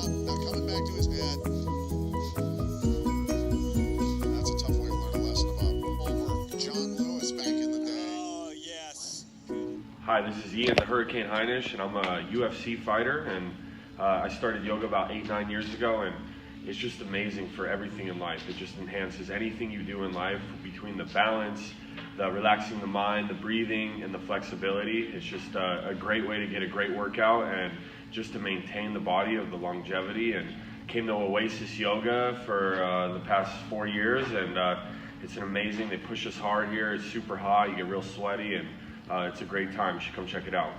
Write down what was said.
not coming back to his pad. That's a tough way to learn a lesson about over John Lewis back in the day. Oh, yes. Hi, this is Ian the Hurricane Heinisch, and I'm a UFC fighter, and I started yoga about 8-9 years ago, and it's just amazing for everything in life. It just enhances anything you do in life, between the balance, the relaxing the mind, the breathing, and the flexibility. It's just a great way to get a great workout and just to maintain the body of the longevity. And came to Oasis Yoga for the past 4 years, and it's an amazing, they push us hard here. It's super hot, you get real sweaty, and it's a great time. You should come check it out.